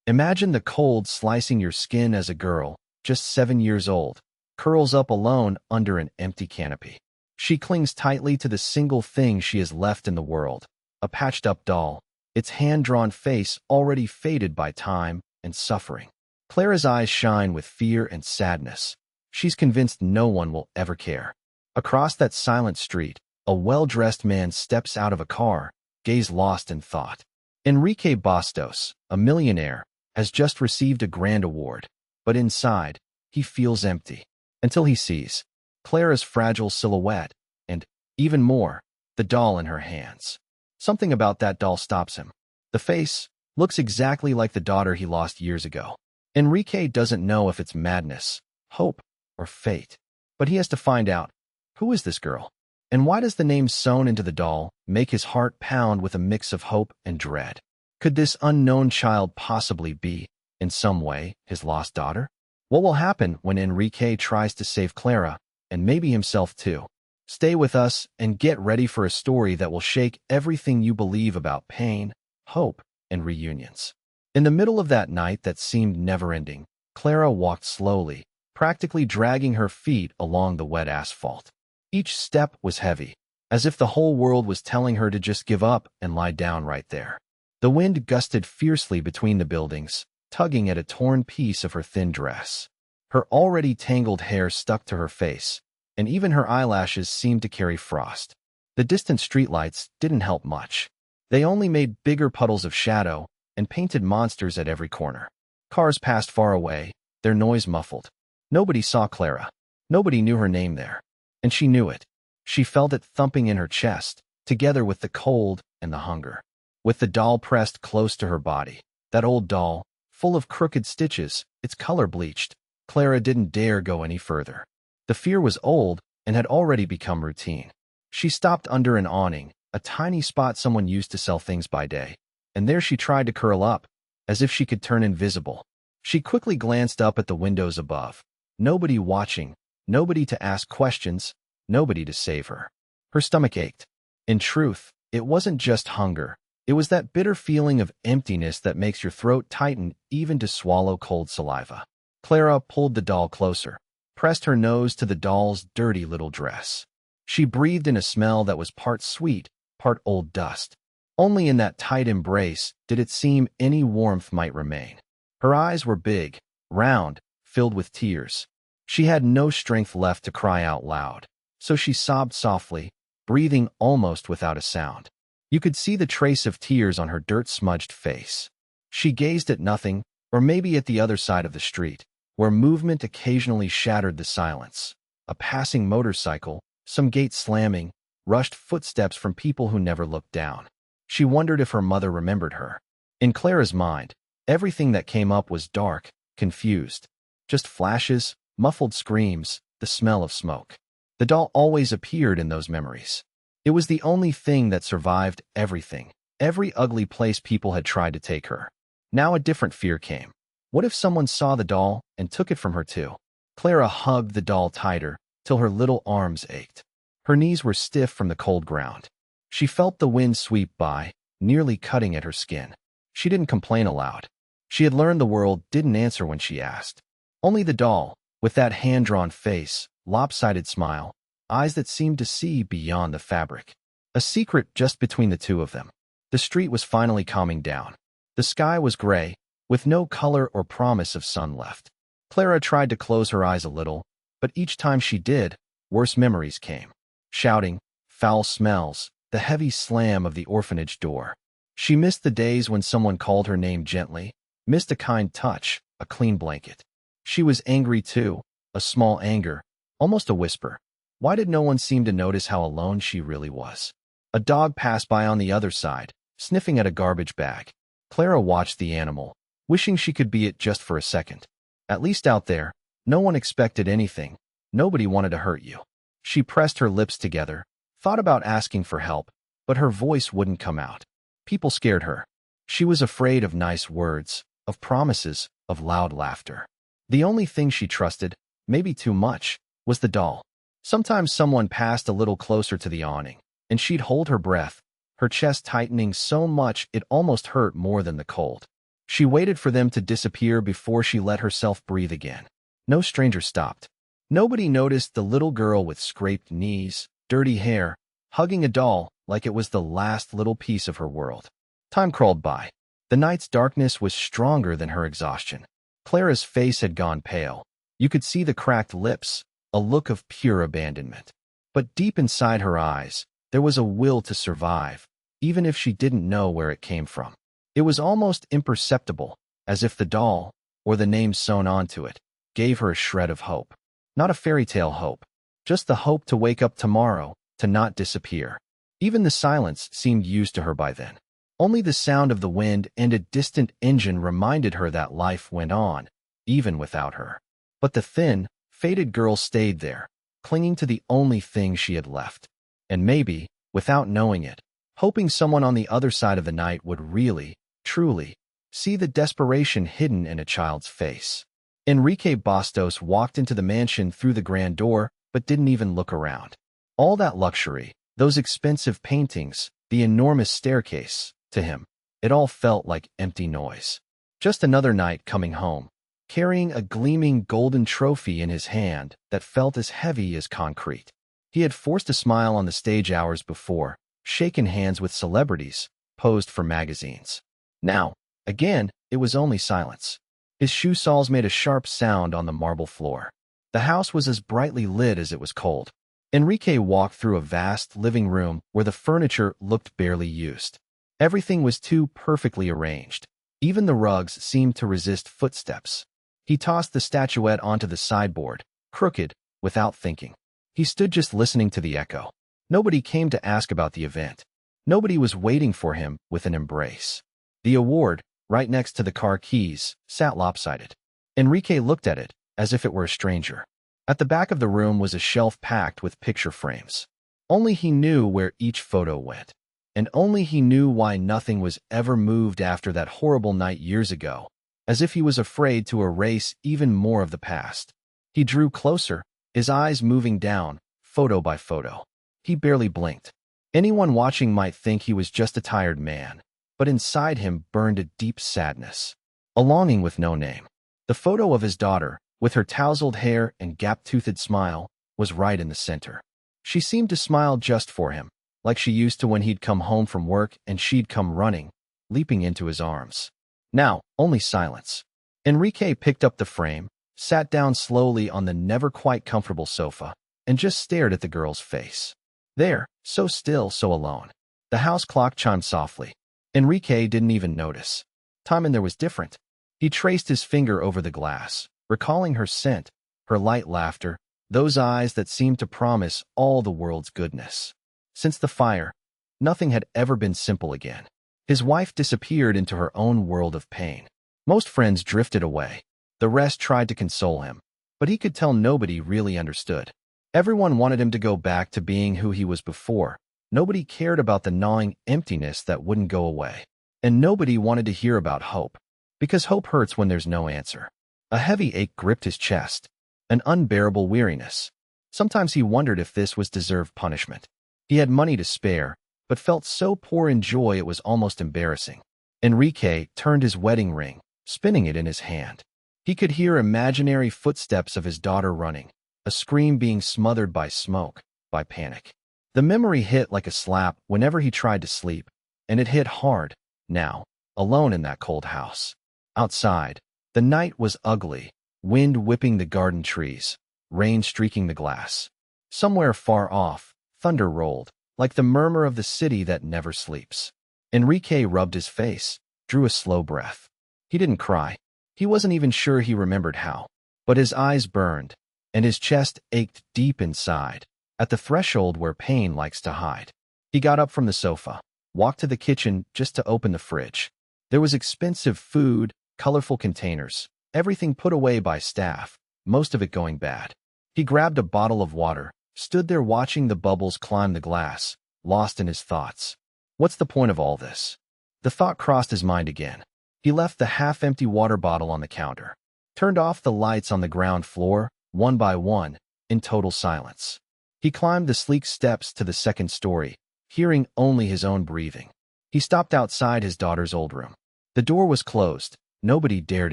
Imagine the cold slicing your skin as a girl, just 7 years old, curls up alone under an empty canopy. She clings tightly to the single thing she has left in the world, a patched-up doll, its hand-drawn face already faded by time and suffering. Clara's eyes shine with fear and sadness. She's convinced no one will ever care. Across that silent street, a well-dressed man steps out of a car, gaze lost in thought. Henrique Bastos, a millionaire, has just received a grand award, but inside, he feels empty, until he sees Clara's fragile silhouette and, even more, the doll in her hands. Something about that doll stops him. The face looks exactly like the daughter he lost years ago. Henrique doesn't know if it's madness, hope, or fate, but he has to find out. Who is this girl? And why does the name sewn into the doll make his heart pound with a mix of hope and dread? Could this unknown child possibly be, in some way, his lost daughter? What will happen when Henrique tries to save Clara, and maybe himself too? Stay with us and get ready for a story that will shake everything you believe about pain, hope, and reunions. In the middle of that night that seemed never-ending, Clara walked slowly, practically dragging her feet along the wet asphalt. Each step was heavy, as if the whole world was telling her to just give up and lie down right there. The wind gusted fiercely between the buildings, tugging at a torn piece of her thin dress. Her already tangled hair stuck to her face, and even her eyelashes seemed to carry frost. The distant streetlights didn't help much. They only made bigger puddles of shadow and painted monsters at every corner. Cars passed far away, their noise muffled. Nobody saw Clara. Nobody knew her name there. And she knew it. She felt it thumping in her chest, together with the cold and the hunger. With the doll pressed close to her body, that old doll, full of crooked stitches, its color bleached, Clara didn't dare go any further. The fear was old and had already become routine. She stopped under an awning, a tiny spot someone used to sell things by day, and there she tried to curl up, as if she could turn invisible. She quickly glanced up at the windows above. Nobody watching, nobody to ask questions, nobody to save her. Her stomach ached. In truth, it wasn't just hunger. It was that bitter feeling of emptiness that makes your throat tighten even to swallow cold saliva. Clara pulled the doll closer, pressed her nose to the doll's dirty little dress. She breathed in a smell that was part sweet, part old dust. Only in that tight embrace did it seem any warmth might remain. Her eyes were big, round, filled with tears. She had no strength left to cry out loud, so she sobbed softly, breathing almost without a sound. You could see the trace of tears on her dirt-smudged face. She gazed at nothing, or maybe at the other side of the street, where movement occasionally shattered the silence. A passing motorcycle, some gate slamming, rushed footsteps from people who never looked down. She wondered if her mother remembered her. In Clara's mind, everything that came up was dark, confused. Just flashes, muffled screams, the smell of smoke. The doll always appeared in those memories. It was the only thing that survived everything, every ugly place people had tried to take her. Now a different fear came. What if someone saw the doll and took it from her too? Clara hugged the doll tighter, till her little arms ached. Her knees were stiff from the cold ground. She felt the wind sweep by, nearly cutting at her skin. She didn't complain aloud. She had learned the world didn't answer when she asked. Only the doll, with that hand-drawn face, lopsided smile, eyes that seemed to see beyond the fabric. A secret just between the two of them. The street was finally calming down. The sky was gray, with no color or promise of sun left. Clara tried to close her eyes a little, but each time she did, worse memories came. Shouting, foul smells, the heavy slam of the orphanage door. She missed the days when someone called her name gently, missed a kind touch, a clean blanket. She was angry too, a small anger, almost a whisper. Why did no one seem to notice how alone she really was? A dog passed by on the other side, sniffing at a garbage bag. Clara watched the animal, wishing she could be it just for a second. At least out there, no one expected anything. Nobody wanted to hurt you. She pressed her lips together, thought about asking for help, but her voice wouldn't come out. People scared her. She was afraid of nice words, of promises, of loud laughter. The only thing she trusted, maybe too much, was the doll. Sometimes someone passed a little closer to the awning, and she'd hold her breath, her chest tightening so much it almost hurt more than the cold. She waited for them to disappear before she let herself breathe again. No stranger stopped. Nobody noticed the little girl with scraped knees, dirty hair, hugging a doll like it was the last little piece of her world. Time crawled by. The night's darkness was stronger than her exhaustion. Clara's face had gone pale. You could see the cracked lips, a look of pure abandonment. But deep inside her eyes, there was a will to survive, even if she didn't know where it came from. It was almost imperceptible, as if the doll, or the name sewn onto it, gave her a shred of hope. Not a fairy tale hope, just the hope to wake up tomorrow, to not disappear. Even the silence seemed used to her by then. Only the sound of the wind and a distant engine reminded her that life went on, even without her. But the thin, faded girl stayed there, clinging to the only thing she had left. And maybe, without knowing it, hoping someone on the other side of the night would really, truly, see the desperation hidden in a child's face. Henrique Bastos walked into the mansion through the grand door, but didn't even look around. All that luxury, those expensive paintings, the enormous staircase, to him, it all felt like empty noise. Just another night coming home, carrying a gleaming golden trophy in his hand that felt as heavy as concrete. He had forced a smile on the stage hours before, shaken hands with celebrities, posed for magazines. Now, again, it was only silence. His shoe soles made a sharp sound on the marble floor. The house was as brightly lit as it was cold. Henrique walked through a vast living room where the furniture looked barely used. Everything was too perfectly arranged. Even the rugs seemed to resist footsteps. He tossed the statuette onto the sideboard, crooked, without thinking. He stood just listening to the echo. Nobody came to ask about the event. Nobody was waiting for him with an embrace. The award, right next to the car keys, sat lopsided. Henrique looked at it, as if it were a stranger. At the back of the room was a shelf packed with picture frames. Only he knew where each photo went. And only he knew why nothing was ever moved after that horrible night years ago, as if he was afraid to erase even more of the past. He drew closer, his eyes moving down, photo by photo. He barely blinked. Anyone watching might think he was just a tired man, but inside him burned a deep sadness, a longing with no name. The photo of his daughter, with her tousled hair and gap-toothed smile, was right in the center. She seemed to smile just for him, like she used to when he'd come home from work and she'd come running, leaping into his arms. Now, only silence. Henrique picked up the frame, sat down slowly on the never-quite-comfortable sofa, and just stared at the girl's face. There, so still, so alone. The house clock chimed softly. Henrique didn't even notice. Time in there was different. He traced his finger over the glass, recalling her scent, her light laughter, those eyes that seemed to promise all the world's goodness. Since the fire, nothing had ever been simple again. His wife disappeared into her own world of pain. Most friends drifted away. The rest tried to console him, but he could tell nobody really understood. Everyone wanted him to go back to being who he was before. Nobody cared about the gnawing emptiness that wouldn't go away. And nobody wanted to hear about hope, because hope hurts when there's no answer. A heavy ache gripped his chest, an unbearable weariness. Sometimes he wondered if this was deserved punishment. He had money to spare, but felt so poor in joy it was almost embarrassing. Henrique turned his wedding ring, spinning it in his hand. He could hear imaginary footsteps of his daughter running, a scream being smothered by smoke, by panic. The memory hit like a slap whenever he tried to sleep, and it hit hard, now, alone in that cold house. Outside, the night was ugly, wind whipping the garden trees, rain streaking the glass. Somewhere far off, thunder rolled, like the murmur of the city that never sleeps. Henrique rubbed his face, drew a slow breath. He didn't cry. He wasn't even sure he remembered how. But his eyes burned, and his chest ached deep inside, at the threshold where pain likes to hide. He got up from the sofa, walked to the kitchen just to open the fridge. There was expensive food, colorful containers, everything put away by staff, most of it going bad. He grabbed a bottle of water, stood there watching the bubbles climb the glass, lost in his thoughts. What's the point of all this? The thought crossed his mind again. He left the half-empty water bottle on the counter, turned off the lights on the ground floor, one by one, in total silence. He climbed the sleek steps to the second story, hearing only his own breathing. He stopped outside his daughter's old room. The door was closed. Nobody dared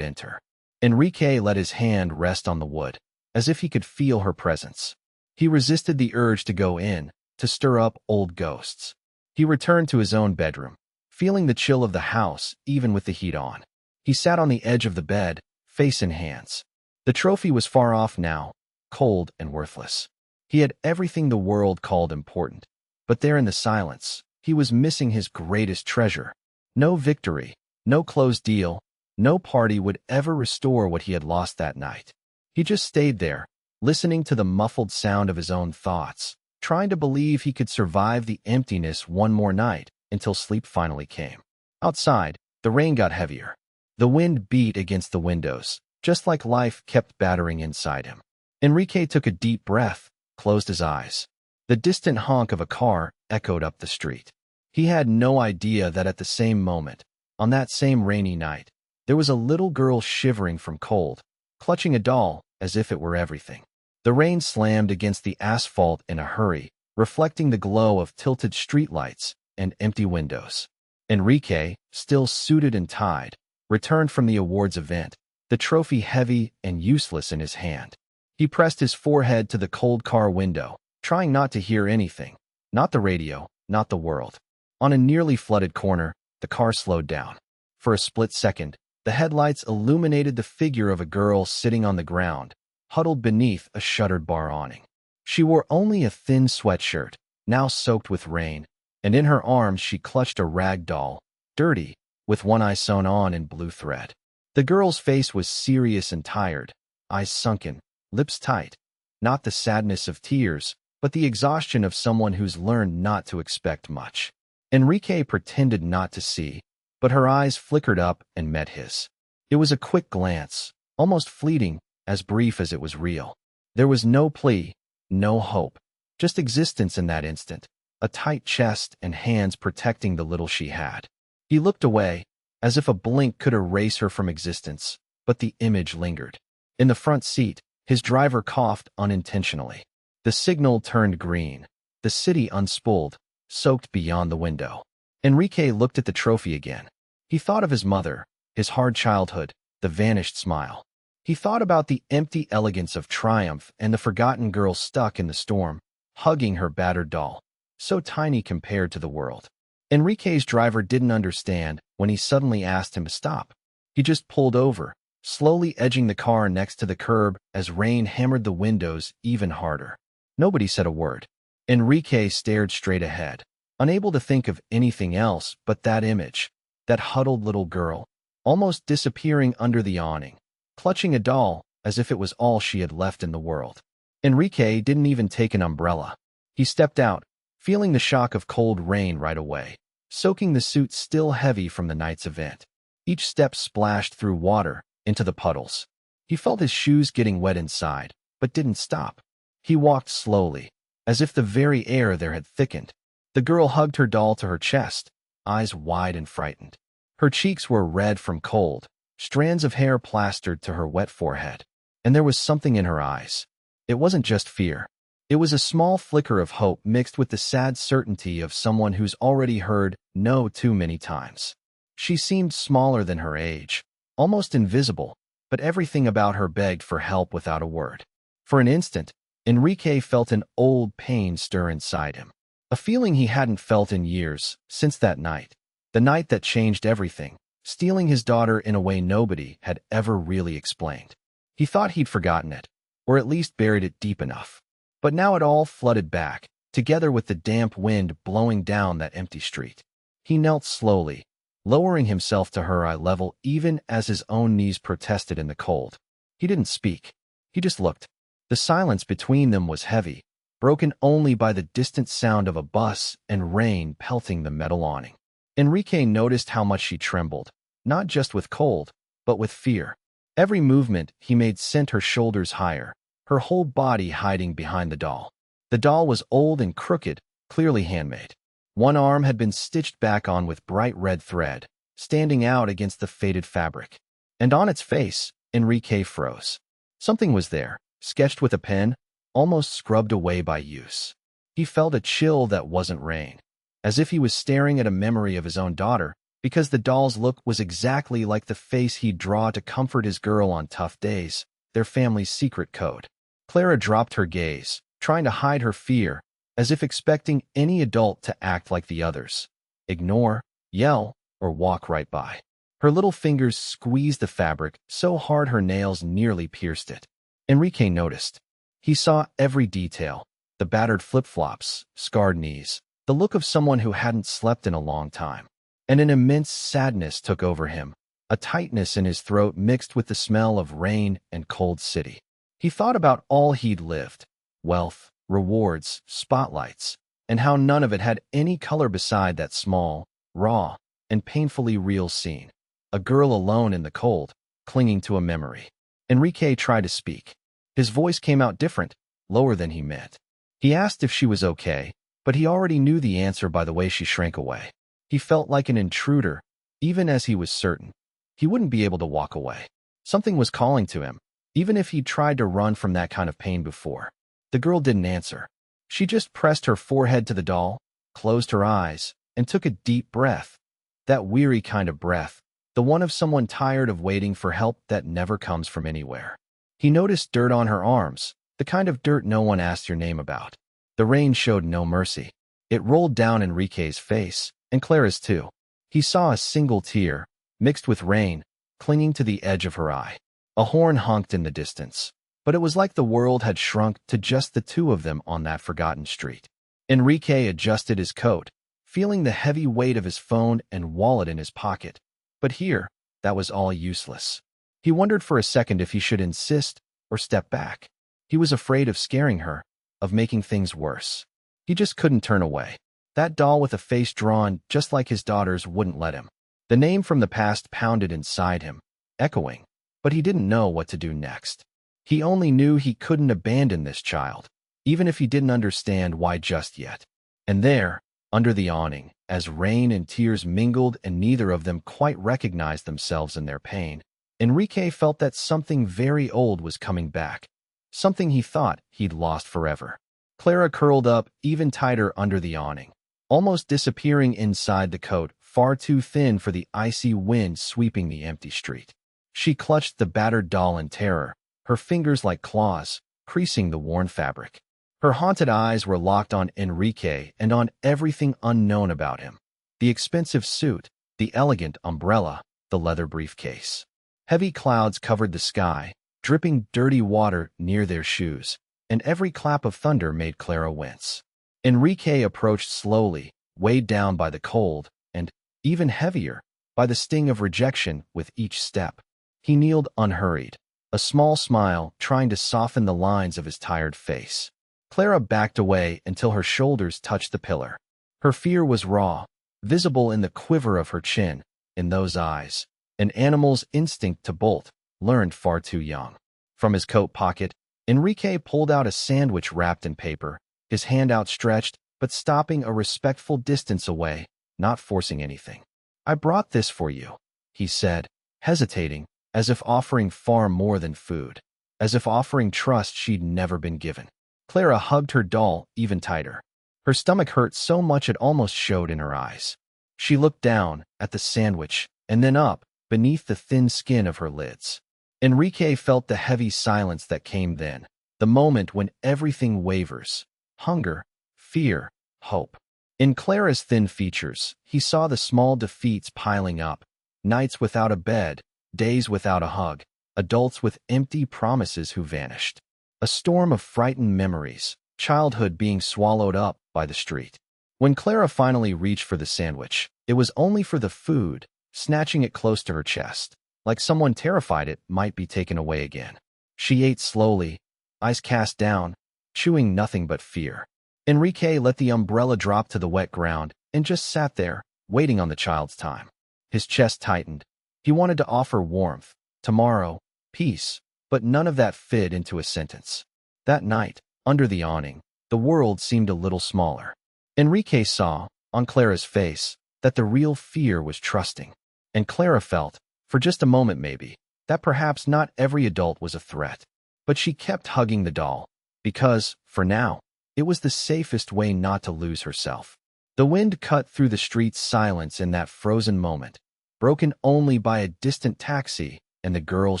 enter. Henrique let his hand rest on the wood, as if he could feel her presence. He resisted the urge to go in, to stir up old ghosts. He returned to his own bedroom, feeling the chill of the house even with the heat on. He sat on the edge of the bed, face in hands. The trophy was far off now, cold and worthless. He had everything the world called important, but there in the silence, he was missing his greatest treasure. No victory, no closed deal, no party would ever restore what he had lost that night. He just stayed there, listening to the muffled sound of his own thoughts, trying to believe he could survive the emptiness one more night until sleep finally came. Outside, the rain got heavier. The wind beat against the windows, just like life kept battering inside him. Henrique took a deep breath, closed his eyes. The distant honk of a car echoed up the street. He had no idea that at the same moment, on that same rainy night, there was a little girl shivering from cold, clutching a doll as if it were everything. The rain slammed against the asphalt in a hurry, reflecting the glow of tilted streetlights and empty windows. Henrique, still suited and tied, returned from the awards event, the trophy heavy and useless in his hand. He pressed his forehead to the cold car window, trying not to hear anything, not the radio, not the world. On a nearly flooded corner, the car slowed down. For a split second, the headlights illuminated the figure of a girl sitting on the ground, huddled beneath a shuttered bar awning. She wore only a thin sweatshirt, now soaked with rain, and in her arms she clutched a rag doll, dirty, with one eye sewn on in blue thread. The girl's face was serious and tired, eyes sunken, lips tight. Not the sadness of tears, but the exhaustion of someone who's learned not to expect much. Henrique pretended not to see, but her eyes flickered up and met his. It was a quick glance, almost fleeting, as brief as it was real. There was no plea, no hope, just existence in that instant, a tight chest and hands protecting the little she had. He looked away, as if a blink could erase her from existence, but the image lingered. In the front seat, his driver coughed unintentionally. The signal turned green. The city unspooled, soaked beyond the window. Henrique looked at the trophy again. He thought of his mother, his hard childhood, the vanished smile. He thought about the empty elegance of triumph and the forgotten girl stuck in the storm, hugging her battered doll, so tiny compared to the world. Henrique's driver didn't understand when he suddenly asked him to stop. He just pulled over, slowly edging the car next to the curb as rain hammered the windows even harder. Nobody said a word. Henrique stared straight ahead, unable to think of anything else but that image, that huddled little girl, almost disappearing under the awning, clutching a doll as if it was all she had left in the world. Henrique didn't even take an umbrella. He stepped out, feeling the shock of cold rain right away, soaking the suit still heavy from the night's event. Each step splashed through water, into the puddles. He felt his shoes getting wet inside, but didn't stop. He walked slowly, as if the very air there had thickened. The girl hugged her doll to her chest, eyes wide and frightened. Her cheeks were red from cold, strands of hair plastered to her wet forehead. And there was something in her eyes. It wasn't just fear. It was a small flicker of hope mixed with the sad certainty of someone who's already heard no too many times. She seemed smaller than her age, almost invisible, but everything about her begged for help without a word. For an instant, Henrique felt an old pain stir inside him, a feeling he hadn't felt in years, since that night, the night that changed everything, stealing his daughter in a way nobody had ever really explained. He thought he'd forgotten it, or at least buried it deep enough. But now it all flooded back, together with the damp wind blowing down that empty street. He knelt slowly, lowering himself to her eye level even as his own knees protested in the cold. He didn't speak. He just looked. The silence between them was heavy, broken only by the distant sound of a bus and rain pelting the metal awning. Henrique noticed how much she trembled, not just with cold, but with fear. Every movement he made sent her shoulders higher, her whole body hiding behind the doll. The doll was old and crooked, clearly handmade. One arm had been stitched back on with bright red thread, standing out against the faded fabric. And on its face, Henrique froze. Something was there, sketched with a pen, almost scrubbed away by use. He felt a chill that wasn't rain, as if he was staring at a memory of his own daughter, because the doll's look was exactly like the face he'd draw to comfort his girl on tough days, their family's secret code. Clara dropped her gaze, trying to hide her fear, as if expecting any adult to act like the others. Ignore, yell, or walk right by. Her little fingers squeezed the fabric so hard her nails nearly pierced it. Henrique noticed. He saw every detail, the battered flip-flops, scarred knees, the look of someone who hadn't slept in a long time. And an immense sadness took over him, a tightness in his throat mixed with the smell of rain and cold city. He thought about all he'd lived, wealth, rewards, spotlights, and how none of it had any color beside that small, raw, and painfully real scene. A girl alone in the cold, clinging to a memory. Henrique tried to speak. His voice came out different, lower than he meant. He asked if she was okay, but he already knew the answer by the way she shrank away. He felt like an intruder, even as he was certain he wouldn't be able to walk away. Something was calling to him, even if he'd tried to run from that kind of pain before. The girl didn't answer. She just pressed her forehead to the doll, closed her eyes, and took a deep breath. That weary kind of breath, the one of someone tired of waiting for help that never comes from anywhere. He noticed dirt on her arms, the kind of dirt no one asked your name about. The rain showed no mercy. It rolled down Henrique's face, and Clara's too. He saw a single tear, mixed with rain, clinging to the edge of her eye. A horn honked in the distance, but it was like the world had shrunk to just the two of them on that forgotten street. Henrique adjusted his coat, feeling the heavy weight of his phone and wallet in his pocket. But here, that was all useless. He wondered for a second if he should insist or step back. He was afraid of scaring her, of making things worse. He just couldn't turn away. That doll with a face drawn just like his daughter's wouldn't let him. The name from the past pounded inside him, echoing, but he didn't know what to do next. He only knew he couldn't abandon this child, even if he didn't understand why just yet. And there, under the awning, as rain and tears mingled and neither of them quite recognized themselves in their pain, Henrique felt that something very old was coming back, something he thought he'd lost forever. Clara curled up even tighter under the awning, almost disappearing inside the coat, far too thin for the icy wind sweeping the empty street. She clutched the battered doll in terror, her fingers like claws, creasing the worn fabric. Her haunted eyes were locked on Henrique and on everything unknown about him. The expensive suit, the elegant umbrella, the leather briefcase. Heavy clouds covered the sky, dripping dirty water near their shoes, and every clap of thunder made Clara wince. Henrique approached slowly, weighed down by the cold, and, even heavier, by the sting of rejection with each step. He kneeled unhurried, a small smile trying to soften the lines of his tired face. Clara backed away until her shoulders touched the pillar. Her fear was raw, visible in the quiver of her chin, in those eyes, an animal's instinct to bolt, learned far too young. From his coat pocket, Henrique pulled out a sandwich wrapped in paper, his hand outstretched, but stopping a respectful distance away, not forcing anything. "I brought this for you," he said, hesitating, as if offering far more than food, as if offering trust she'd never been given. Clara hugged her doll even tighter. Her stomach hurt so much it almost showed in her eyes. She looked down at the sandwich and then up, beneath the thin skin of her lids. Henrique felt the heavy silence that came then, the moment when everything wavers. Hunger, fear, hope. In Clara's thin features, he saw the small defeats piling up. Nights without a bed, days without a hug, adults with empty promises who vanished. A storm of frightened memories, childhood being swallowed up by the street. When Clara finally reached for the sandwich, it was only for the food, snatching it close to her chest, like someone terrified it might be taken away again. She ate slowly, eyes cast down, chewing nothing but fear. Henrique let the umbrella drop to the wet ground and just sat there, waiting on the child's time. His chest tightened. He wanted to offer warmth, tomorrow, peace, but none of that fit into a sentence. That night, under the awning, the world seemed a little smaller. Henrique saw, on Clara's face, that the real fear was trusting. And Clara felt, for just a moment maybe, that perhaps not every adult was a threat. But she kept hugging the doll, because, for now, it was the safest way not to lose herself. The wind cut through the street's silence in that frozen moment, broken only by a distant taxi and the girl's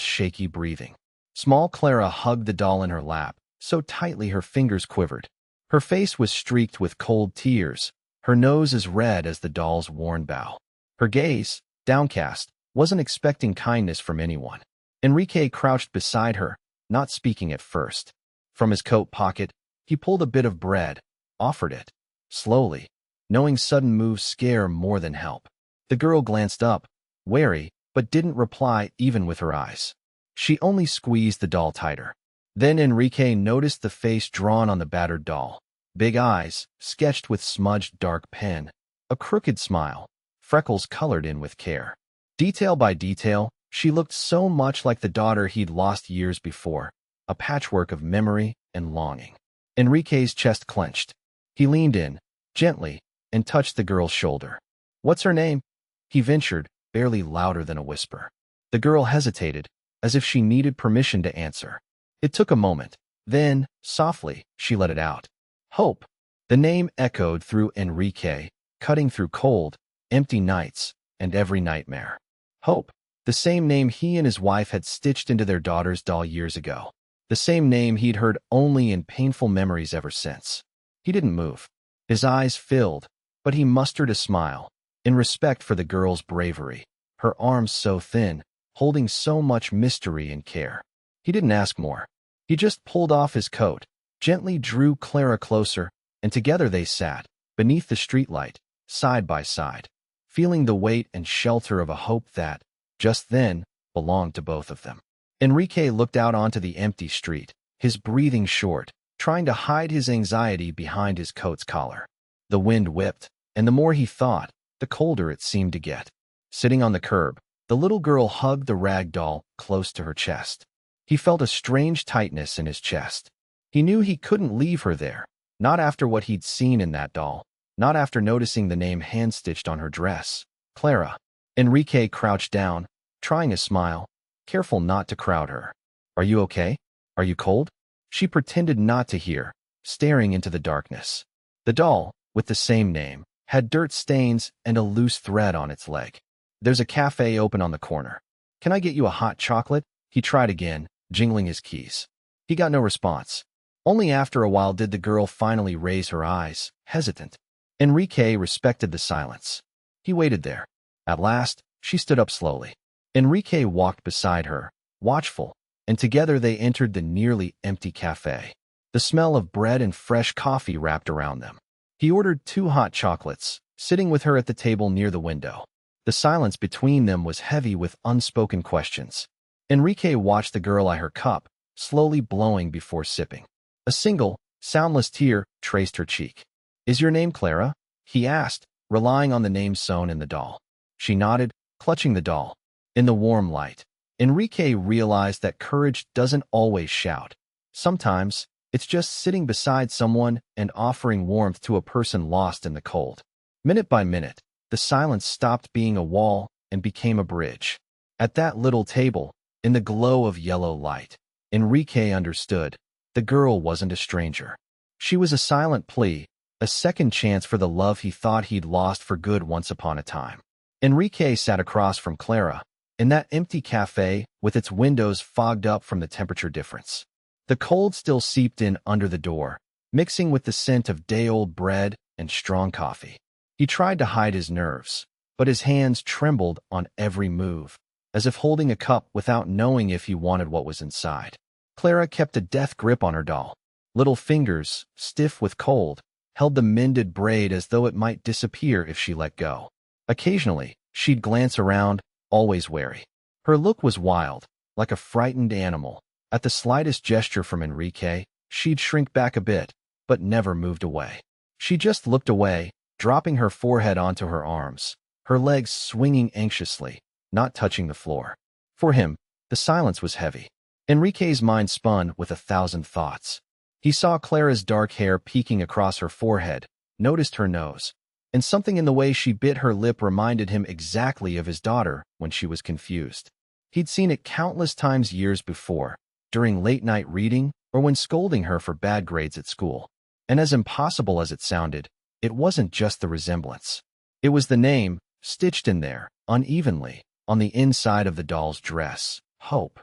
shaky breathing. Small Clara hugged the doll in her lap, so tightly her fingers quivered. Her face was streaked with cold tears, her nose as red as the doll's worn bow. Her gaze, downcast, wasn't expecting kindness from anyone. Henrique crouched beside her, not speaking at first. From his coat pocket, he pulled a bit of bread, offered it, slowly, knowing sudden moves scare more than help. The girl glanced up, wary, but didn't reply even with her eyes. She only squeezed the doll tighter. Then Henrique noticed the face drawn on the battered doll. Big eyes, sketched with smudged dark pen. A crooked smile, freckles colored in with care. Detail by detail, she looked so much like the daughter he'd lost years before, a patchwork of memory and longing. Henrique's chest clenched. He leaned in, gently, and touched the girl's shoulder. "What's her name?" he ventured, barely louder than a whisper. The girl hesitated, as if she needed permission to answer. It took a moment. Then, softly, she let it out. "Hope." The name echoed through Henrique, cutting through cold, empty nights and every nightmare. Hope, the same name he and his wife had stitched into their daughter's doll years ago. The same name he'd heard only in painful memories ever since. He didn't move. His eyes filled, but he mustered a smile, in respect for the girl's bravery, her arms so thin, holding so much mystery and care. He didn't ask more. He just pulled off his coat, gently drew Clara closer, and together they sat, beneath the streetlight, side by side, feeling the weight and shelter of a hope that, just then, belonged to both of them. Henrique looked out onto the empty street, his breathing short, trying to hide his anxiety behind his coat's collar. The wind whipped, and the more he thought, the colder it seemed to get. Sitting on the curb, the little girl hugged the rag doll close to her chest. He felt a strange tightness in his chest. He knew he couldn't leave her there, not after what he'd seen in that doll, not after noticing the name hand-stitched on her dress. Clara. Henrique crouched down, trying a smile, careful not to crowd her. "Are you okay? Are you cold?" She pretended not to hear, staring into the darkness. The doll, with the same name, had dirt stains and a loose thread on its leg. "There's a cafe open on the corner. Can I get you a hot chocolate?" He tried again, jingling his keys. He got no response. Only after a while did the girl finally raise her eyes, hesitant. Henrique respected the silence. He waited there. At last, she stood up slowly. Henrique walked beside her, watchful, and together they entered the nearly empty cafe. The smell of bread and fresh coffee wrapped around them. He ordered 2 hot chocolates, sitting with her at the table near the window. The silence between them was heavy with unspoken questions. Henrique watched the girl eye her cup, slowly blowing before sipping. A single, soundless tear traced her cheek. "Is your name Clara?" he asked, relying on the name sewn in the doll. She nodded, clutching the doll. In the warm light, Henrique realized that courage doesn't always shout. Sometimes, it's just sitting beside someone and offering warmth to a person lost in the cold. Minute by minute, the silence stopped being a wall and became a bridge. At that little table, in the glow of yellow light, Henrique understood. The girl wasn't a stranger. She was a silent plea, a second chance for the love he thought he'd lost for good once upon a time. Henrique sat across from Clara, in that empty cafe with its windows fogged up from the temperature difference. The cold still seeped in under the door, mixing with the scent of day-old bread and strong coffee. He tried to hide his nerves, but his hands trembled on every move, as if holding a cup without knowing if he wanted what was inside. Clara kept a death grip on her doll. Little fingers, stiff with cold, held the mended braid as though it might disappear if she let go. Occasionally, she'd glance around, always wary. Her look was wild, like a frightened animal. At the slightest gesture from Henrique, she'd shrink back a bit, but never moved away. She just looked away, dropping her forehead onto her arms, her legs swinging anxiously, not touching the floor. For him, the silence was heavy. Henrique's mind spun with 1,000 thoughts. He saw Clara's dark hair peeking across her forehead, noticed her nose, and something in the way she bit her lip reminded him exactly of his daughter when she was confused. He'd seen it countless times years before, during late-night reading or when scolding her for bad grades at school. And as impossible as it sounded, It wasn't just the resemblance. It was the name, stitched in there, unevenly, on the inside of the doll's dress, Hope.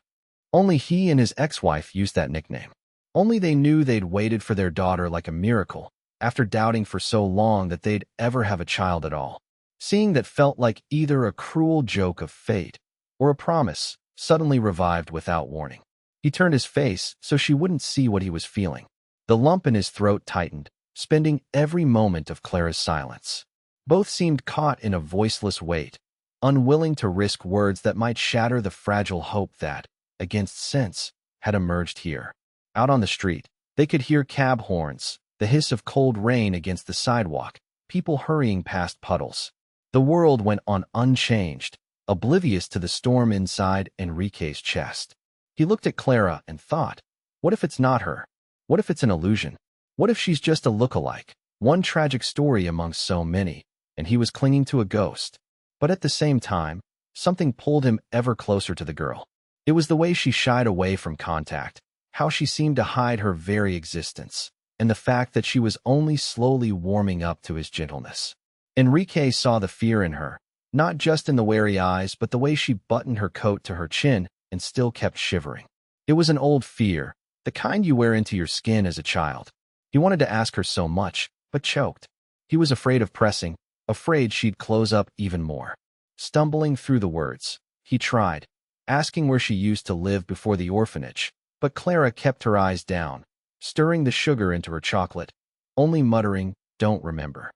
Only he and his ex-wife used that nickname. Only they knew they'd waited for their daughter like a miracle, after doubting for so long that they'd ever have a child at all. Seeing that felt like either a cruel joke of fate or a promise, suddenly revived without warning. He turned his face so she wouldn't see what he was feeling. The lump in his throat tightened, spending every moment of Clara's silence. Both seemed caught in a voiceless wait, unwilling to risk words that might shatter the fragile hope that, against sense, had emerged here. Out on the street, they could hear cab horns, the hiss of cold rain against the sidewalk, people hurrying past puddles. The world went on unchanged, oblivious to the storm inside Henrique's chest. He looked at Clara and thought, what if it's not her? What if it's an illusion? What if she's just a look-alike? One tragic story among so many, and he was clinging to a ghost. But at the same time, something pulled him ever closer to the girl. It was the way she shied away from contact, how she seemed to hide her very existence, and the fact that she was only slowly warming up to his gentleness. Henrique saw the fear in her, not just in the wary eyes but the way she buttoned her coat to her chin and still kept shivering. It was an old fear, the kind you wear into your skin as a child. He wanted to ask her so much, but choked. He was afraid of pressing, afraid she'd close up even more. Stumbling through the words, he tried, asking where she used to live before the orphanage, but Clara kept her eyes down, stirring the sugar into her chocolate, only muttering, "Don't remember."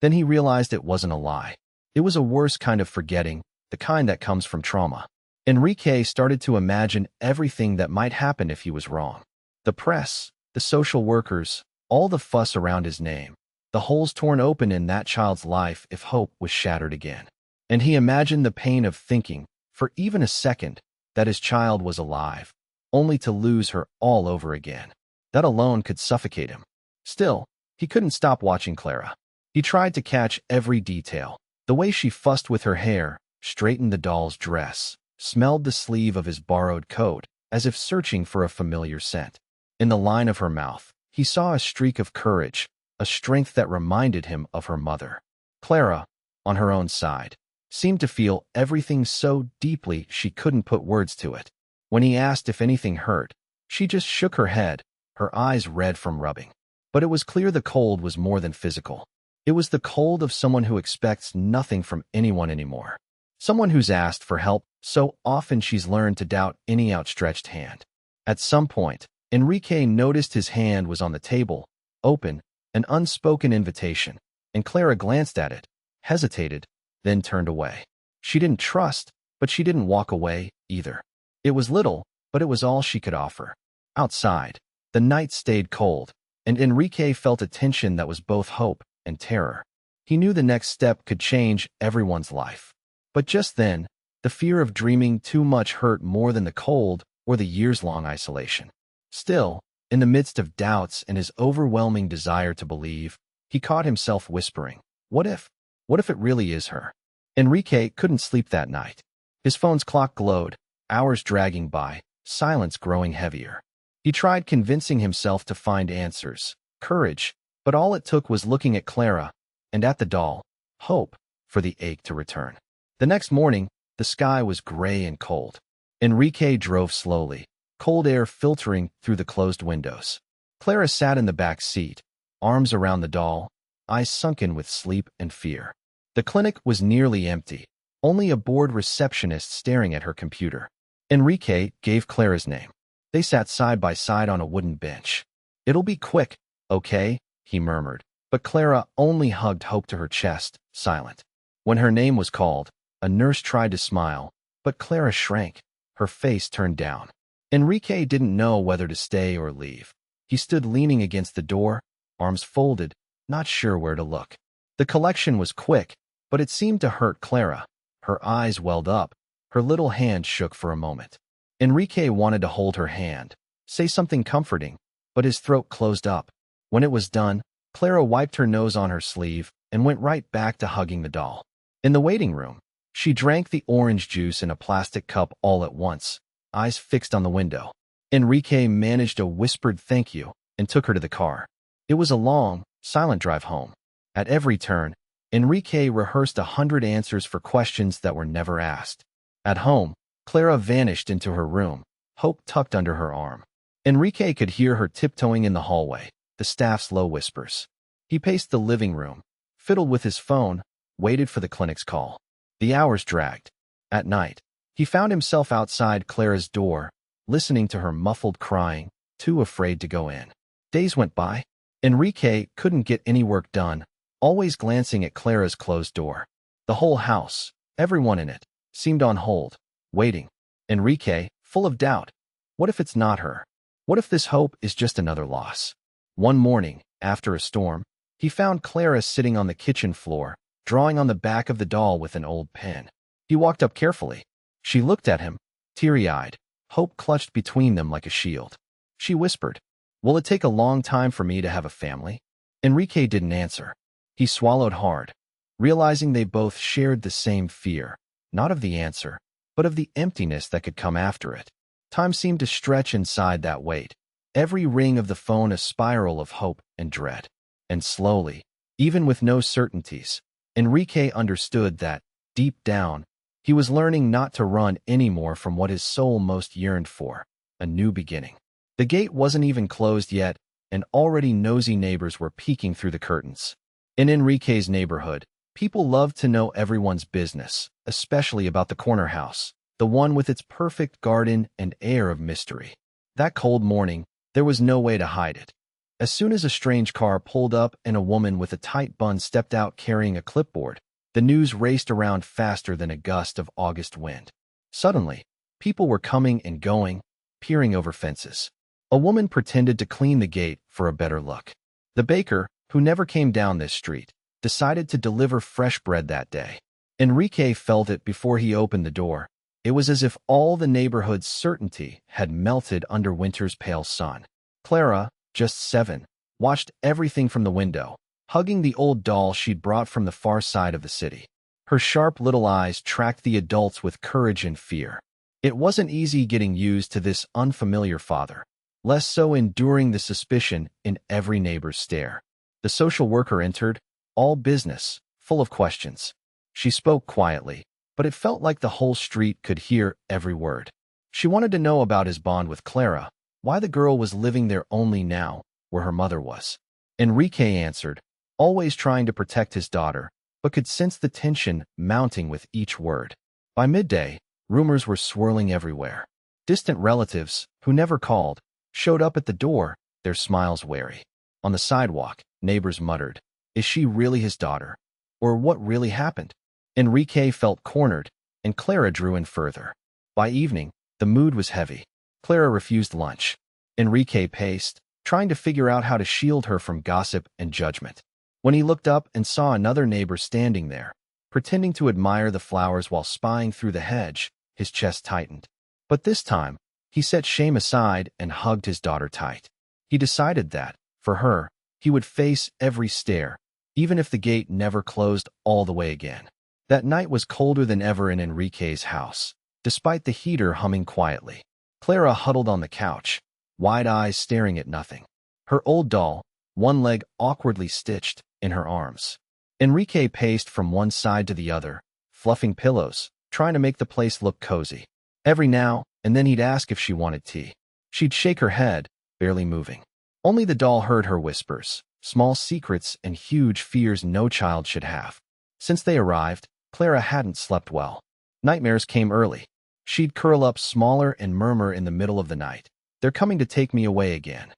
Then he realized it wasn't a lie. It was a worse kind of forgetting, the kind that comes from trauma. Henrique started to imagine everything that might happen if he was wrong. The press, the social workers, all the fuss around his name, the holes torn open in that child's life if hope was shattered again. And he imagined the pain of thinking, for even a second, that his child was alive, only to lose her all over again. That alone could suffocate him. Still, he couldn't stop watching Clara. He tried to catch every detail, the way she fussed with her hair, straightened the doll's dress, smelled the sleeve of his borrowed coat, as if searching for a familiar scent. In the line of her mouth, he saw a streak of courage, a strength that reminded him of her mother. Clara, on her own side, seemed to feel everything so deeply she couldn't put words to it. When he asked if anything hurt, she just shook her head, her eyes red from rubbing. But it was clear the cold was more than physical. It was the cold of someone who expects nothing from anyone anymore. Someone who's asked for help so often she's learned to doubt any outstretched hand. At some point, Henrique noticed his hand was on the table, open, an unspoken invitation, and Clara glanced at it, hesitated, then turned away. She didn't trust, but she didn't walk away, either. It was little, but it was all she could offer. Outside, the night stayed cold, and Henrique felt a tension that was both hope and terror. He knew the next step could change everyone's life. But just then, the fear of dreaming too much hurt more than the cold or the years-long isolation. Still, in the midst of doubts and his overwhelming desire to believe, he caught himself whispering, "What if? What if it really is her?" Henrique couldn't sleep that night. His phone's clock glowed, hours dragging by, silence growing heavier. He tried convincing himself to find answers, courage, but all it took was looking at Clara, and at the doll, hope, for the ache to return. The next morning, the sky was gray and cold. Henrique drove slowly, cold air filtering through the closed windows. Clara sat in the back seat, arms around the doll, eyes sunken with sleep and fear. The clinic was nearly empty, only a bored receptionist staring at her computer. Henrique gave Clara's name. They sat side by side on a wooden bench. "It'll be quick, okay?" he murmured, but Clara only hugged hope to her chest, silent. When her name was called, a nurse tried to smile, but Clara shrank, her face turned down. Henrique didn't know whether to stay or leave. He stood leaning against the door, arms folded, not sure where to look. The collection was quick, but it seemed to hurt Clara. Her eyes welled up, her little hand shook for a moment. Henrique wanted to hold her hand, say something comforting, but his throat closed up. When it was done, Clara wiped her nose on her sleeve and went right back to hugging the doll. In the waiting room, she drank the orange juice in a plastic cup all at once, eyes fixed on the window. Henrique managed a whispered thank you and took her to the car. It was a long, silent drive home. At every turn, Enrique rehearsed 100 answers for questions that were never asked. At home, Clara vanished into her room, hope tucked under her arm. Enrique could hear her tiptoeing in the hallway, the staff's low whispers. He paced the living room, fiddled with his phone, waited for the clinic's call. The hours dragged. At night, he found himself outside Clara's door, listening to her muffled crying, too afraid to go in. Days went by. Enrique couldn't get any work done, always glancing at Clara's closed door. The whole house, everyone in it, seemed on hold, waiting. Enrique, full of doubt. What if it's not her? What if this hope is just another loss? One morning, after a storm, he found Clara sitting on the kitchen floor, drawing on the back of the doll with an old pen. He walked up carefully. She looked at him, teary-eyed, hope clutched between them like a shield. She whispered, "Will it take a long time for me to have a family?" Enrique didn't answer. He swallowed hard, realizing they both shared the same fear, not of the answer, but of the emptiness that could come after it. Time seemed to stretch inside that weight, every ring of the phone a spiral of hope and dread. And slowly, even with no certainties, Enrique understood that, deep down, he was learning not to run anymore from what his soul most yearned for, a new beginning. The gate wasn't even closed yet, and already nosy neighbors were peeking through the curtains. In Enrique's neighborhood, people loved to know everyone's business, especially about the corner house, the one with its perfect garden and air of mystery. That cold morning, there was no way to hide it. As soon as a strange car pulled up and a woman with a tight bun stepped out carrying a clipboard, the news raced around faster than a gust of August wind. Suddenly, people were coming and going, peering over fences. A woman pretended to clean the gate for a better look. The baker, who never came down this street, decided to deliver fresh bread that day. Enrique felt it before he opened the door. It was as if all the neighborhood's certainty had melted under winter's pale sun. Clara, just 7, watched everything from the window, hugging the old doll she'd brought from the far side of the city. Her sharp little eyes tracked the adults with courage and fear. It wasn't easy getting used to this unfamiliar father, less so enduring the suspicion in every neighbor's stare. The social worker entered, all business, full of questions. She spoke quietly, but it felt like the whole street could hear every word. She wanted to know about his bond with Clara, why the girl was living there only now, where her mother was. Enrique answered, always trying to protect his daughter, but could sense the tension mounting with each word. By midday, rumors were swirling everywhere. Distant relatives, who never called, showed up at the door, their smiles wary. On the sidewalk, neighbors muttered, "Is she really his daughter? Or what really happened?" Enrique felt cornered, and Clara drew in further. By evening, the mood was heavy. Clara refused lunch. Enrique paced, trying to figure out how to shield her from gossip and judgment. When he looked up and saw another neighbor standing there, pretending to admire the flowers while spying through the hedge, his chest tightened. But this time, he set shame aside and hugged his daughter tight. He decided that, for her, he would face every stare, even if the gate never closed all the way again. That night was colder than ever in Enrique's house, despite the heater humming quietly. Clara huddled on the couch, wide eyes staring at nothing. Her old doll, one leg awkwardly stitched, in her arms. Enrique paced from one side to the other, fluffing pillows, trying to make the place look cozy. Every now and then he'd ask if she wanted tea. She'd shake her head, barely moving. Only the doll heard her whispers, small secrets and huge fears no child should have. Since they arrived, Clara hadn't slept well. Nightmares came early. She'd curl up smaller and murmur in the middle of the night, "They're coming to take me away again."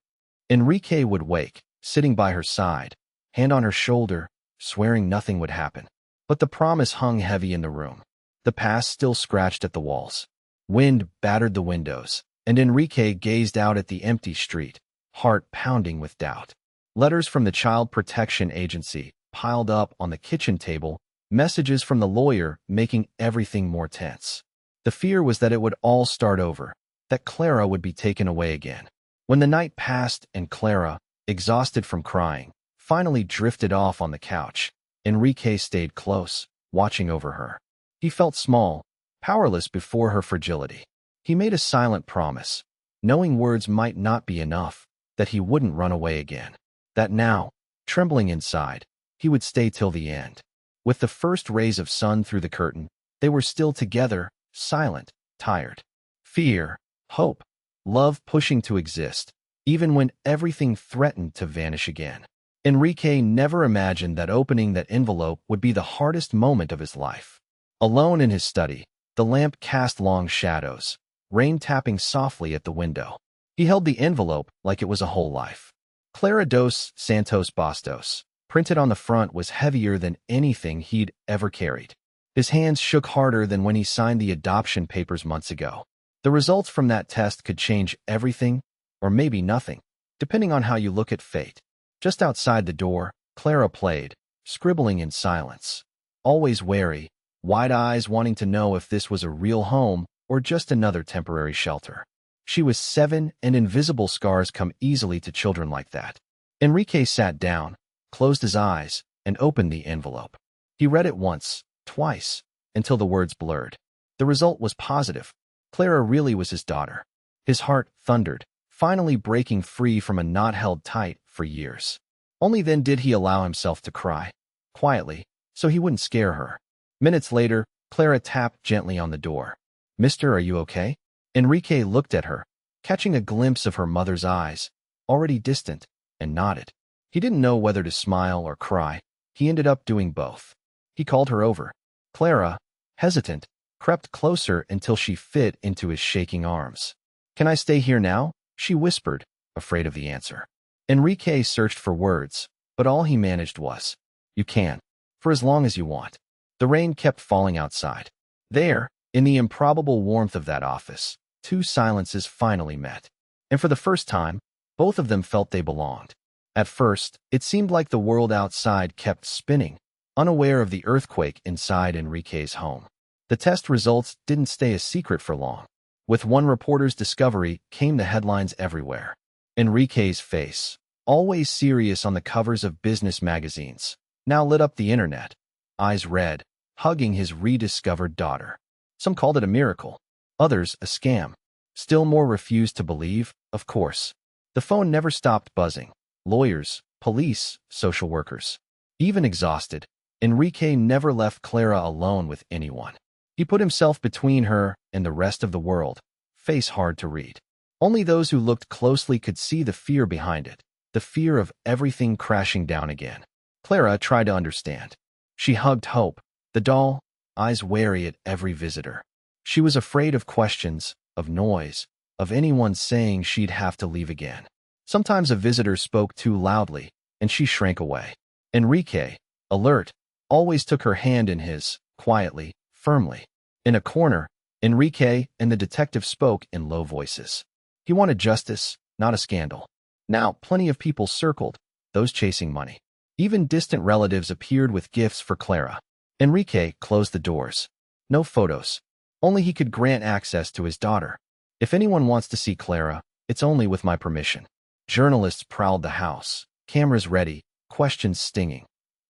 Enrique would wake, sitting by her side, hand on her shoulder, swearing nothing would happen. But the promise hung heavy in the room. The past still scratched at the walls. Wind battered the windows, and Enrique gazed out at the empty street, heart pounding with doubt. Letters from the Child Protection Agency piled up on the kitchen table, messages from the lawyer making everything more tense. The fear was that it would all start over, that Clara would be taken away again. When the night passed and Clara, exhausted from crying, finally drifted off on the couch, Enrique stayed close, watching over her. He felt small, powerless before her fragility. He made a silent promise, knowing words might not be enough, that he wouldn't run away again. That now, trembling inside, he would stay till the end. With the first rays of sun through the curtain, they were still together, silent, tired. Fear, hope, love pushing to exist, even when everything threatened to vanish again. Henrique never imagined that opening that envelope would be the hardest moment of his life. Alone in his study, the lamp cast long shadows, rain tapping softly at the window. He held the envelope like it was a whole life. Clara dos Santos Bastos, printed on the front, was heavier than anything he'd ever carried. His hands shook harder than when he signed the adoption papers months ago. The results from that test could change everything, or maybe nothing, depending on how you look at fate. Just outside the door, Clara played, scribbling in silence. Always wary, wide eyes wanting to know if this was a real home or just another temporary shelter. She was 7, and invisible scars come easily to children like that. Henrique sat down, closed his eyes, and opened the envelope. He read it once, twice, until the words blurred. The result was positive. Clara really was his daughter. His heart thundered, finally breaking free from a knot held tight for years. Only then did he allow himself to cry, quietly, so he wouldn't scare her. Minutes later, Clara tapped gently on the door. "Mister, are you okay?" Henrique looked at her, catching a glimpse of her mother's eyes, already distant, and nodded. He didn't know whether to smile or cry. He ended up doing both. He called her over. Clara, hesitant, crept closer until she fit into his shaking arms. "Can I stay here now?" she whispered, afraid of the answer. Henrique searched for words, but all he managed was, "You can, for as long as you want." The rain kept falling outside. There, in the improbable warmth of that office, two silences finally met. And for the first time, both of them felt they belonged. At first, it seemed like the world outside kept spinning, unaware of the earthquake inside Henrique's home. The test results didn't stay a secret for long. With one reporter's discovery came the headlines everywhere. Henrique's face, always serious on the covers of business magazines, now lit up the internet, eyes red, hugging his rediscovered daughter. Some called it a miracle, others a scam. Still more refused to believe, of course. The phone never stopped buzzing. Lawyers, police, social workers. Even exhausted, Henrique never left Clara alone with anyone. He put himself between her and the rest of the world, face hard to read. Only those who looked closely could see the fear behind it, the fear of everything crashing down again. Clara tried to understand. She hugged Hope, the doll, eyes wary at every visitor. She was afraid of questions, of noise, of anyone saying she'd have to leave again. Sometimes a visitor spoke too loudly, and she shrank away. Henrique, alert, always took her hand in his, quietly, firmly. In a corner, Henrique and the detective spoke in low voices. He wanted justice, not a scandal. Now, plenty of people circled, those chasing money. Even distant relatives appeared with gifts for Clara. Henrique closed the doors. No photos. Only he could grant access to his daughter. "If anyone wants to see Clara, it's only with my permission." Journalists prowled the house, cameras ready, questions stinging.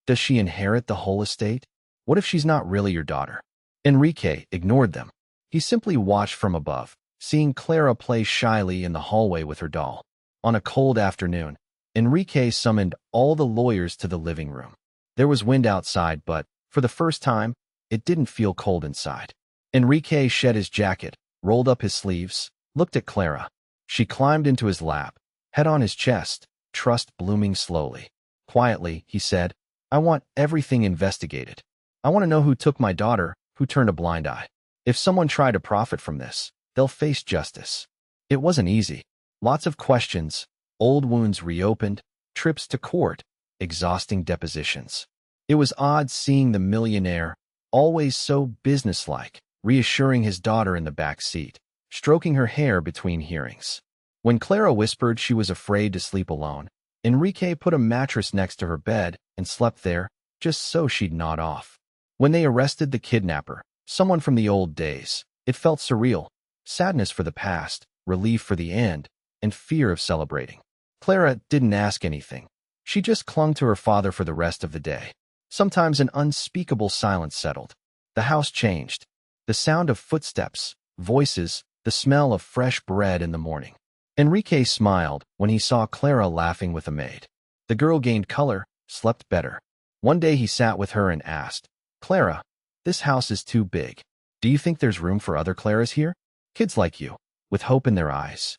Does she inherit the whole estate? What if she's not really your daughter? Henrique ignored them. He simply watched from above, seeing Clara play shyly in the hallway with her doll. On a cold afternoon, Henrique summoned all the lawyers to the living room. There was wind outside, but, for the first time, it didn't feel cold inside. Henrique shed his jacket, rolled up his sleeves, looked at Clara. She climbed into his lap, head on his chest, trust blooming slowly. Quietly, he said, "I want everything investigated. I want to know who took my daughter, who turned a blind eye. If someone tried to profit from this, they'll face justice." It wasn't easy. Lots of questions, old wounds reopened, trips to court, exhausting depositions. It was odd seeing the millionaire, always so businesslike, reassuring his daughter in the back seat, stroking her hair between hearings. When Clara whispered she was afraid to sleep alone, Henrique put a mattress next to her bed and slept there, just so she'd nod off. When they arrested the kidnapper, someone from the old days, it felt surreal. Sadness for the past, relief for the end, and fear of celebrating. Clara didn't ask anything. She just clung to her father for the rest of the day. Sometimes an unspeakable silence settled. The house changed. The sound of footsteps, voices, the smell of fresh bread in the morning. Henrique smiled when he saw Clara laughing with a maid. The girl gained color, slept better. One day he sat with her and asked, "Clara, this house is too big. Do you think there's room for other Claras here? Kids like you, with hope in their eyes."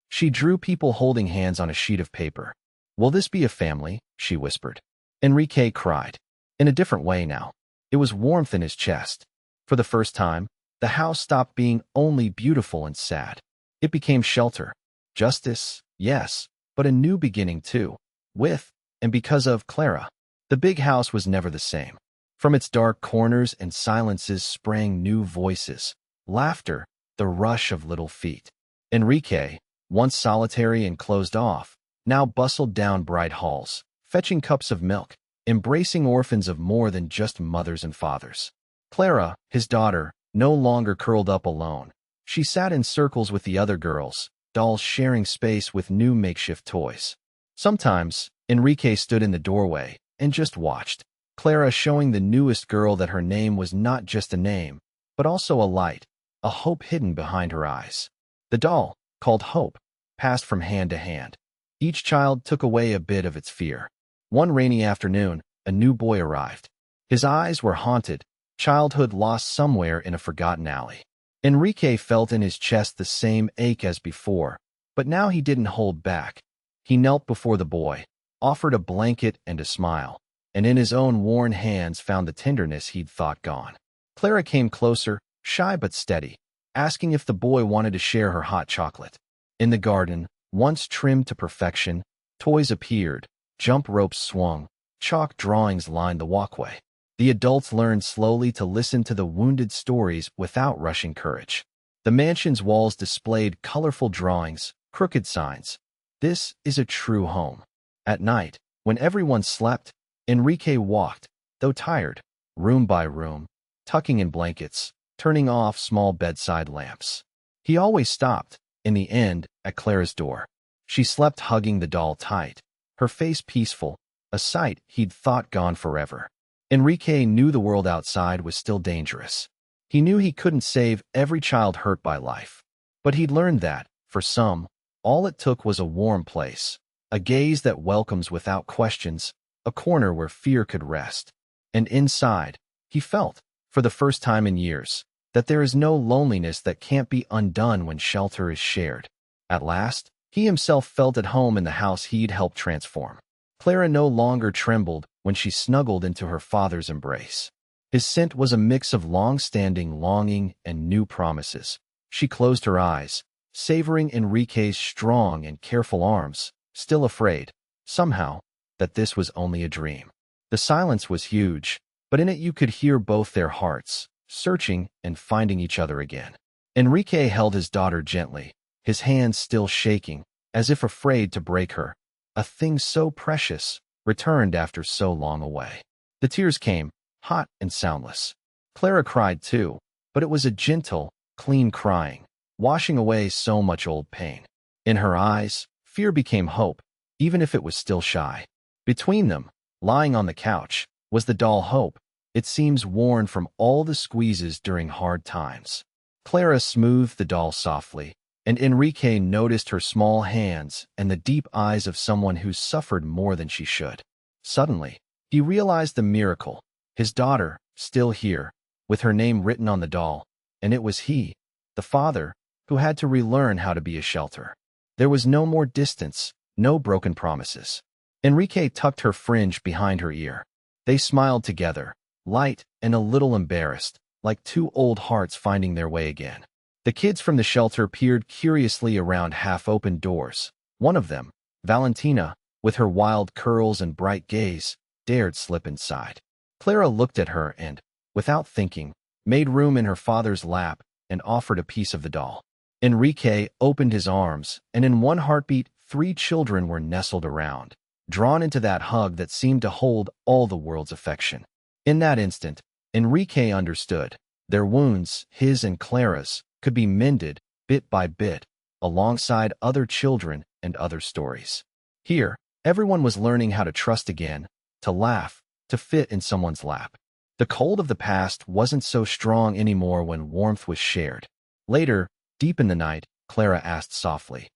She drew people holding hands on a sheet of paper. "Will this be a family?" she whispered. Henrique cried. In a different way now. It was warmth in his chest. For the first time, the house stopped being only beautiful and sad. It became shelter. Justice, yes, but a new beginning too. With, and because of, Clara. The big house was never the same. From its dark corners and silences sprang new voices. Laughter, the rush of little feet. Henrique, once solitary and closed off, now bustled down bright halls, fetching cups of milk, embracing orphans of more than just mothers and fathers. Clara, his daughter, no longer curled up alone. She sat in circles with the other girls, dolls sharing space with new makeshift toys. Sometimes, Henrique stood in the doorway and just watched, Clara showing the newest girl that her name was not just a name, but also a light, a hope hidden behind her eyes. The doll, called Hope, passed from hand to hand. Each child took away a bit of its fear. One rainy afternoon, a new boy arrived. His eyes were haunted, childhood lost somewhere in a forgotten alley. Henrique felt in his chest the same ache as before, but now he didn't hold back. He knelt before the boy, offered a blanket and a smile, and in his own worn hands found the tenderness he'd thought gone. Clara came closer, shy but steady, asking if the boy wanted to share her hot chocolate. In the garden, once trimmed to perfection, toys appeared, jump ropes swung, chalk drawings lined the walkway. The adults learned slowly to listen to the wounded stories without rushing courage. The mansion's walls displayed colorful drawings, crooked signs. This is a true home. At night, when everyone slept, Henrique walked, though tired, room by room, tucking in blankets, turning off small bedside lamps. He always stopped, in the end, at Clara's door. She slept hugging the doll tight, her face peaceful, a sight he'd thought gone forever. Henrique knew the world outside was still dangerous. He knew he couldn't save every child hurt by life. But he'd learned that, for some, all it took was a warm place, a gaze that welcomes without questions, a corner where fear could rest. And inside, he felt, for the first time in years, that there is no loneliness that can't be undone when shelter is shared. At last, he himself felt at home in the house he'd helped transform. Clara no longer trembled when she snuggled into her father's embrace. His scent was a mix of long-standing longing and new promises. She closed her eyes, savoring Henrique's strong and careful arms, still afraid, somehow, that this was only a dream. The silence was huge, but in it you could hear both their hearts, searching and finding each other again. Henrique held his daughter gently, his hands still shaking, as if afraid to break her. A thing so precious, returned after so long away. The tears came, hot and soundless. Clara cried too, but it was a gentle, clean crying, washing away so much old pain. In her eyes, fear became hope, even if it was still shy. Between them, lying on the couch, was the doll Hope. It seems worn from all the squeezes during hard times. Clara smoothed the doll softly, and Henrique noticed her small hands and the deep eyes of someone who suffered more than she should. Suddenly, he realized the miracle. His daughter, still here, with her name written on the doll, and it was he, the father, who had to relearn how to be a shelter. There was no more distance, no broken promises. Henrique tucked her fringe behind her ear. They smiled together, light and a little embarrassed, like two old hearts finding their way again. The kids from the shelter peered curiously around half-open doors. One of them, Valentina, with her wild curls and bright gaze, dared slip inside. Clara looked at her and, without thinking, made room in her father's lap and offered a piece of the doll. Henrique opened his arms, and in one heartbeat, 3 children were nestled around, drawn into that hug that seemed to hold all the world's affection. In that instant, Henrique understood. Their wounds, his and Clara's, could be mended, bit by bit, alongside other children and other stories. Here, everyone was learning how to trust again, to laugh, to fit in someone's lap. The cold of the past wasn't so strong anymore when warmth was shared. Later, deep in the night, Clara asked softly,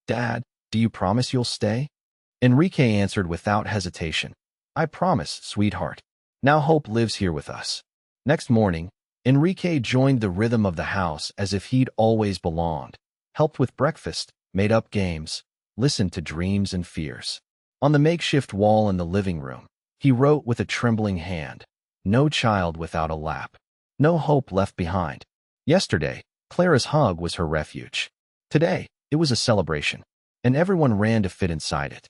"Dad, do you promise you'll stay?" Henrique answered without hesitation, I promise, sweetheart. Now hope lives here with us. Next morning, Enrique joined the rhythm of the house as if he'd always belonged, helped with breakfast, made up games, listened to dreams and fears. On the makeshift wall in the living room, he wrote with a trembling hand, "No child without a lap. No hope left behind." Yesterday, Clara's hug was her refuge. Today, it was a celebration, and everyone ran to fit inside it.